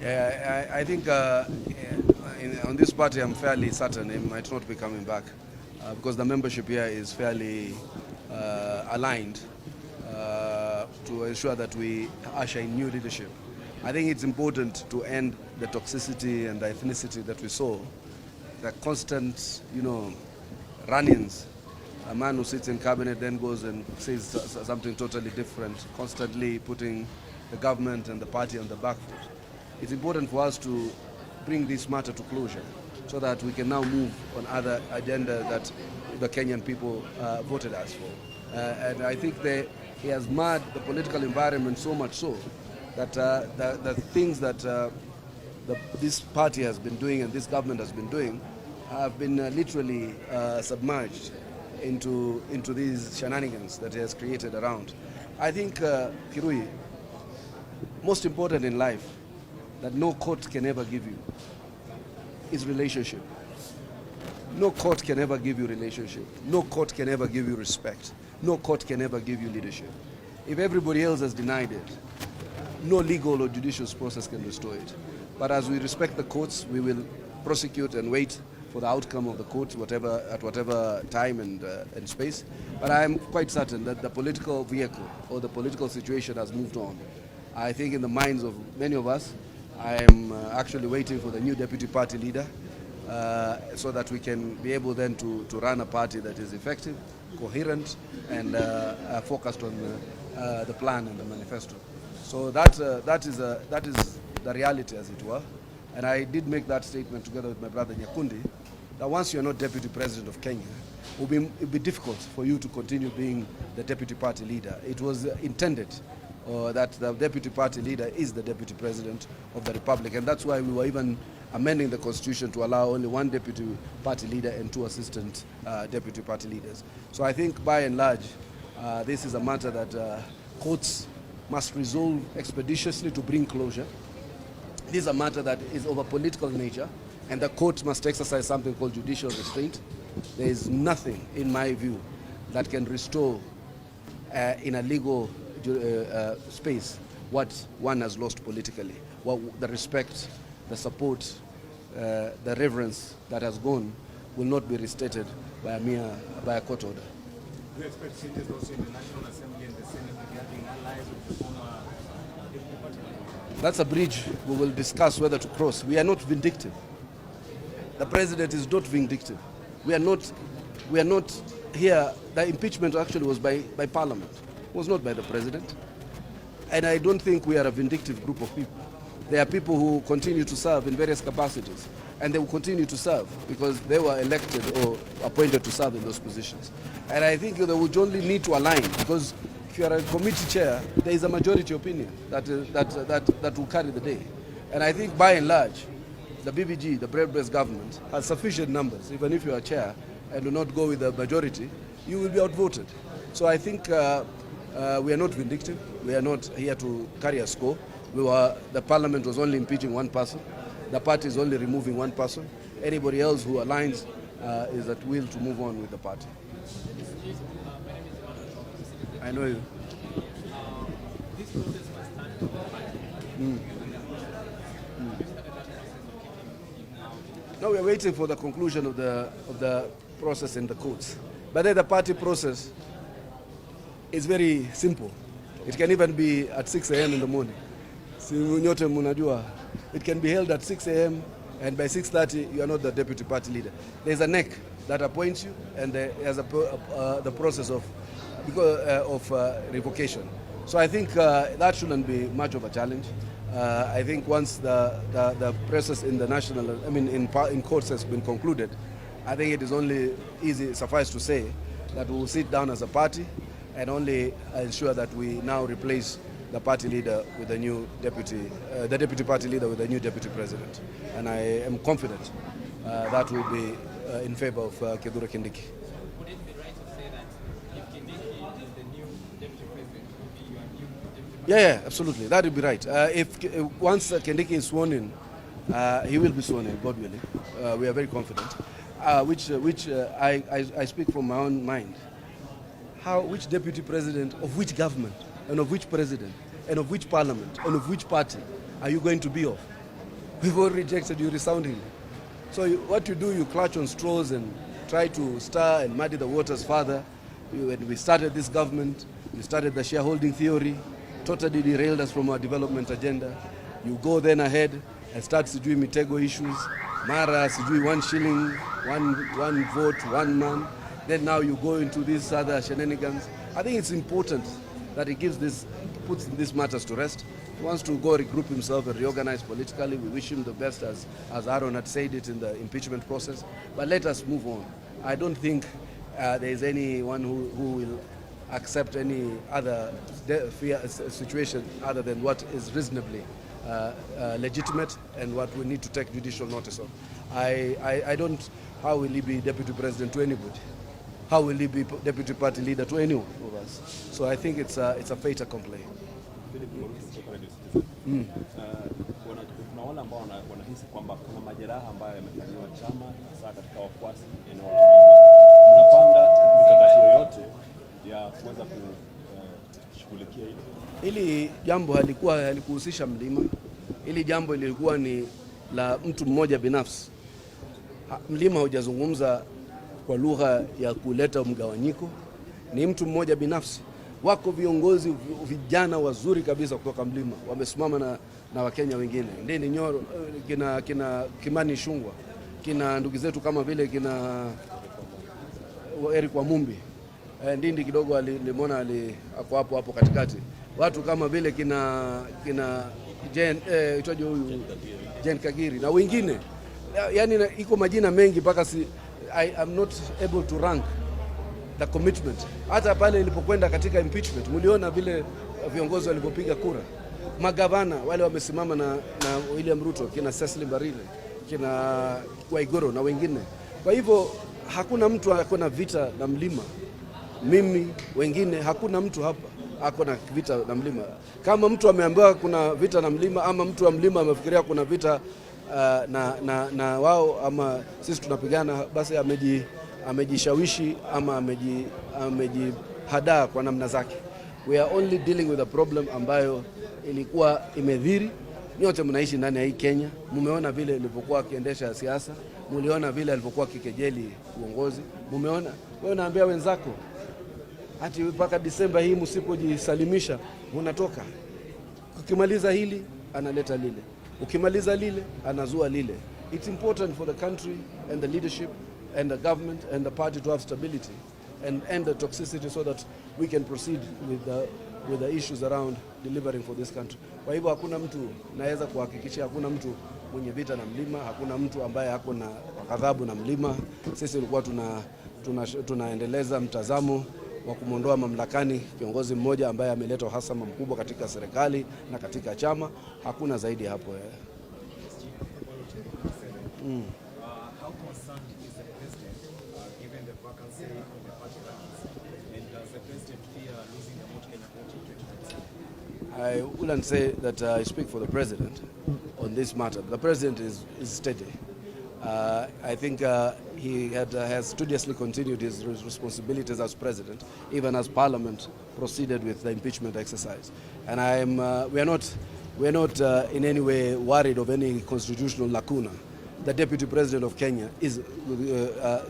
Yeah, I think on this party I'm fairly certain he might not be coming back because the membership here is fairly aligned to ensure that we usher in new leadership. I think it's important to end the toxicity and the ethnicity that we saw, the constant, run-ins. A man who sits in cabinet then goes and says something totally different, constantly putting the government and the party on the back foot. It's important for us to bring this matter to closure so that we can now move on other agenda that the Kenyan people voted us for. And I think he has marred the political environment so much so that the things that this party has been doing and this government has been doing have been literally submerged into these shenanigans that he has created around. I think, Kirui, most important in life that no court can ever give you is relationship. No court can ever give you relationship. No court can ever give you respect. No court can ever give you leadership. If everybody else has denied it, no legal or judicial process can restore it. But as we respect the courts, we will prosecute and wait for the outcome of the court, at whatever time and space. But I am quite certain that the political vehicle or the political situation has moved on. I think in the minds of many of us, I am actually waiting for the new deputy party leader so that we can be able then to run a party that is effective, coherent, and focused on the plan and the manifesto. So that is the reality, as it were. And I did make that statement together with my brother Nyakundi, that once you're not deputy president of Kenya, it will be difficult for you to continue being the deputy party leader. It was intended that the deputy party leader is the deputy president of the republic, and that's why we were even amending the constitution to allow only one deputy party leader and two assistant deputy party leaders. So I think by and large, this is a matter that courts must resolve expeditiously to bring closure. This is a matter that is of a political nature, and the court must exercise something called judicial restraint. There is nothing, in my view, that can restore in a legal space what one has lost politically. The respect, the support, the reverence that has gone will not be restated by a court order. Do you expect changes also in the National Assembly and the Senate regarding allies with the former deputy party? That's a bridge we will discuss whether to cross. We are not vindictive. The president is not vindictive. We are not here. The impeachment actually was by Parliament. It was not by the president. And I don't think we are a vindictive group of people. There are people who continue to serve in various capacities, and they will continue to serve because they were elected or appointed to serve in those positions. And I think they would only need to align, because if you are a committee chair, there is a majority opinion that will carry the day. And I think by and large, the BBG, the broad-based government, has sufficient numbers. Even if you are chair and do not go with the majority, you will be outvoted. So I think we are not vindictive. We are not here to carry a score. The parliament was only impeaching one person. The party is only removing one person. Anybody else who aligns is at will to move on with the party. I know you. This process must stand. No, we are waiting for the conclusion of the process in the courts. But then the party process is very simple. It can even be at 6 a.m. in the morning. It can be held at 6 a.m. and by 6:30 you are not the deputy party leader. There's a NEC that appoints you, and there's the process of revocation. So I think that shouldn't be much of a challenge. I think once the process in the in courts has been concluded, I think it is only suffice to say that we will sit down as a party and only ensure that we now replace the party leader with the new the deputy party leader with the new deputy president. And I am confident that will be in favor of Kithure Kindiki. Would it be right to say that if Kindiki is the new deputy president, it will be your new deputy president? Yeah, absolutely. That would be right. Once Kindiki is sworn in, he will be sworn in, God willing. We are very confident. Which I speak from my own mind. Which deputy president of which government and of which president, and of which parliament, and of which party are you going to be of? We've all rejected you resoundingly. So what you do, you clutch on straws and try to stir and muddy the waters further. When we started this government, we started the shareholding theory, totally derailed us from our development agenda. You go then ahead and start sijui mitego issues, mara sijui 1 shilling, one vote, one man. Then now you go into these other shenanigans. I think it's important that he puts these matters to rest. He wants to go regroup himself and reorganize politically. We wish him the best, as Aaron had said it in the impeachment process. But let us move on. I don't think there is anyone who will accept any other situation other than what is reasonably legitimate and what we need to take judicial notice of. I don't. How will he be deputy president to anybody? How will he be deputy party leader to anyone of us? So I think it's a fait accompli. Kuna wale ambao wanahisi kwamba kuna majeraha ambayo yamefanyiwa chama hasa katika wafuasi eneo la Mlima. Mnapanga mikakati yoyote ya kuweza kushughulikia hili? Hili jambo halikuhusisha Mlima. Hili jambo lilikuwa ni la mtu mmoja binafsi. Mlima hujazungumza kwa lugha ya kuleta mgawanyiko, ni mtu mmoja binafsi. Wako viongozi vijana wazuri kabisa kutoka Mlima wamesimama na Wakenya wengine. Ndini Nyoro, kina Kimani Ichung'wah, kina ndugu zetu kama vile kina Eric Wamumbi. Ndindi kidogo alimwona ako hapo katikati. Watu kama vile kina Jen Kagiri na wengine. Yani iko majina mengi mpaka I am not able to rank the commitment. Hata pale ilipokwenda katika impeachment, mliona vile viongozi walipopiga kura. Magavana wale wamesimama na William Ruto, kina Cecily Mbarire, kina Waiguru na wengine. Kwa hivyo hakuna mtu akona vita na Mlima. Mimi wengine, hakuna mtu hapa akona vita na Mlima. Kama mtu ameambiwa kuna vita na Mlima, ama mtu wa Mlima amefikiria kuna vita na wao ama sisi tunapigana, basi amejishawishi ama amejihadaa kwa namna zake. We are only dealing with a problem ambayo ilikuwa imedhiri. Nyote mnaishi ndani ya hii Kenya, mumeona vile ilipokuwa akiendesha siasa, muliona vile alipokuwa kikejeli uongozi, mumeona. Wewe unaambia wenzako ati mpaka Disemba hii msipojisalimisha mnatoka. Ukimaliza hili analeta lile, ukimaliza lile anazua lile. It's important for the country and the leadership and the government and the party to have stability and end the toxicity so that we can proceed with the issues around delivering for this country. Kwa hivyo hakuna mtu, naweza kuhakikisha hakuna mtu mwenye vita na Mlima, hakuna mtu ambaye hako na ghadhabu na Mlima. Sisi tulikuwa tunaendeleza mtazamo wa kumondoa mamlakani kiongozi mmoja ambaye ameleta uhasama mkubwa katika serikali na katika chama. Hakuna zaidi hapo. How concerned is the president given the vacancy in the party ranks, and does the president fear losing the Mount Kenya vote in 2027? I wouldn't say that I speak for the president on this matter. The president is steady. I think he has studiously continued his responsibilities as president, even as Parliament proceeded with the impeachment exercise. And we are not in any way worried of any constitutional lacuna. The Deputy President of Kenya is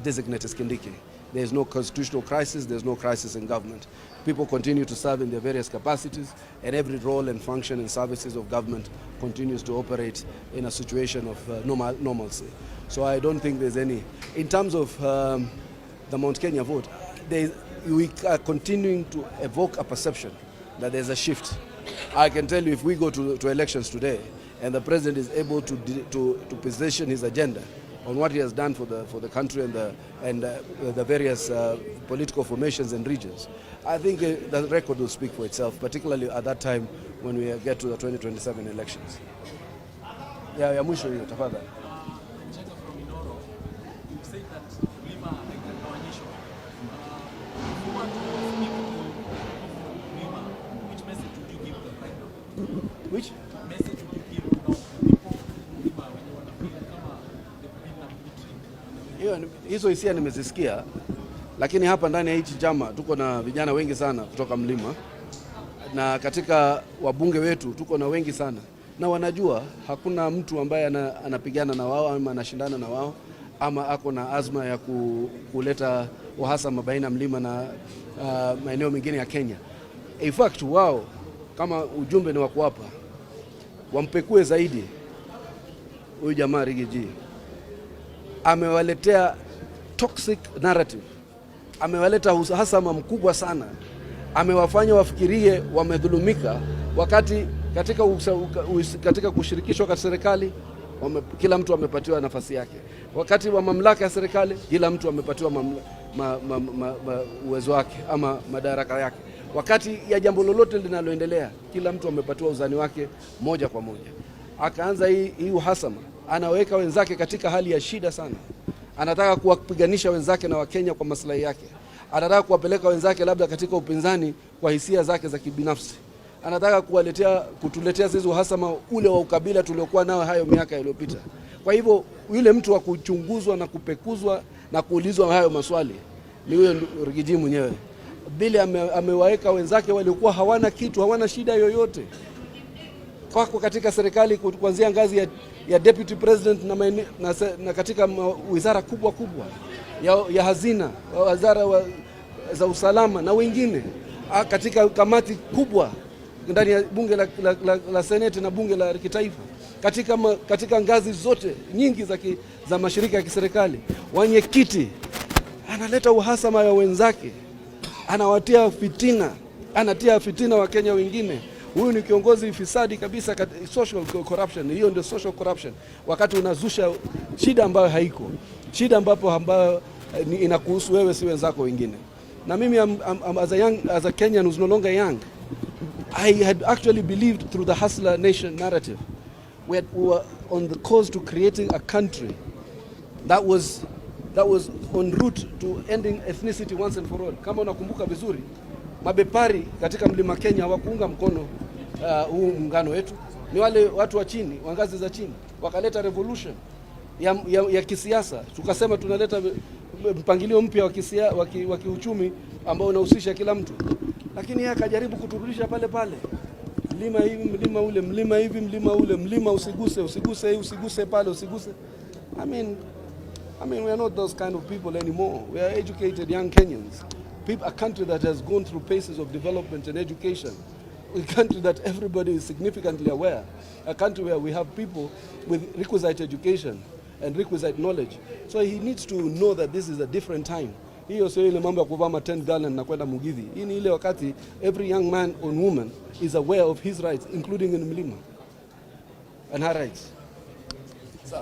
designated Kindiki. There is no constitutional crisis, there is no crisis in government. People continue to serve in their various capacities, and every role and function and services of government continues to operate in a situation of normalcy. So I don't think there's any. In terms of the Mount Kenya vote, we are continuing to evoke a perception that there's a shift. I can tell you, if we go to elections today, and the president is able to position his agenda on what he has done for the country and the various political formations and regions, I think the record will speak for itself, particularly at that time when we get to the 2027 elections. Ya mwisho hiyo tafadhali. Which message would you give now hizo hisia nimezisikia, lakini hapa ndani ya hichi chama tuko na vijana wengi sana kutoka Mlima. na katika wabunge wetu tuko na wengi sana, na wanajua hakuna mtu ambaye anapigana na wao ama anashindana na wao ama ako na azma ya kuleta uhasama baina mlima na maeneo mengine ya Kenya. In fact, wao kama ujumbe ni wa kuwapa, wampekue zaidi huyu jamaa Rigiji. Amewaletea toxic narrative, amewaleta uhasama mkubwa sana, amewafanya wafikirie wamedhulumika, wakati katika kushirikishwa katika serikali kila mtu amepatiwa nafasi yake. Wakati wa mamlaka ya serikali kila mtu amepatiwa uwezo wake ama madaraka yake. Wakati ya jambo lolote linaloendelea kila mtu amepatiwa uzani wake moja kwa moja. Akaanza hii uhasama, anaweka wenzake katika hali ya shida sana. Anataka kuwapiganisha wenzake na Wakenya kwa maslahi yake. Anataka kuwapeleka wenzake labda katika upinzani kwa hisia zake za kibinafsi. Anataka kutuletea sisi uhasama ule wa ukabila tuliokuwa nao hayo miaka iliyopita. Kwa hivyo yule mtu wa kuchunguzwa na kupekuzwa na kuulizwa hayo maswali ni huyo Rigiji mwenyewe. Bila amewaweka wenzake waliokuwa hawana kitu, hawana shida yoyote kwako katika serikali, kuanzia ngazi ya deputy president na katika wizara kubwa ya hazina, wizara za usalama na wengine, katika kamati kubwa ndani ya bunge la seneti na bunge la kitaifa, katika ngazi zote nyingi za mashirika ya kiserikali. Wenyekiti analeta uhasama ya wenzake, anawatia fitina, anatia fitina wa Kenya wengine. Huyu ni kiongozi fisadi kabisa, social corruption. Hiyo ndio social corruption, wakati unazusha shida ambayo haiko, shida ambayo inakuhusu wewe, si wenzako wengine. Na mimi as a Kenyan who's no longer young, I had actually believed through the Hustler Nation narrative we were on the course to creating a country that was en route to ending ethnicity once and for all. Kama unakumbuka vizuri, mabepari katika mlima Kenya hawakuunga mkono huu muungano wetu. Ni wale watu wa chini, wa ngazi za chini, wakaleta revolution ya kisiasa. Tukasema tunaleta mpangilio mpya wa kiuchumi ambao unahusisha kila mtu. Lakini yeye akajaribu kuturudisha pale pale. Mlima hivi, mlima ule, mlima hivi, mlima ule, mlima usiguse hii, usiguse pale, usiguse. I mean we are not those kind of people anymore. We are educated young Kenyans. A country that has gone through paces of development and education. A country that everybody is significantly aware. A country where we have people with requisite education and requisite knowledge. So he needs to know that this is a different time. Hiyo sio ile mambo ya kuvaa 10 gallon na kwenda Mugithi. Hii ni ile wakati every young man or woman is aware of his rights, including in mlima, and her rights. So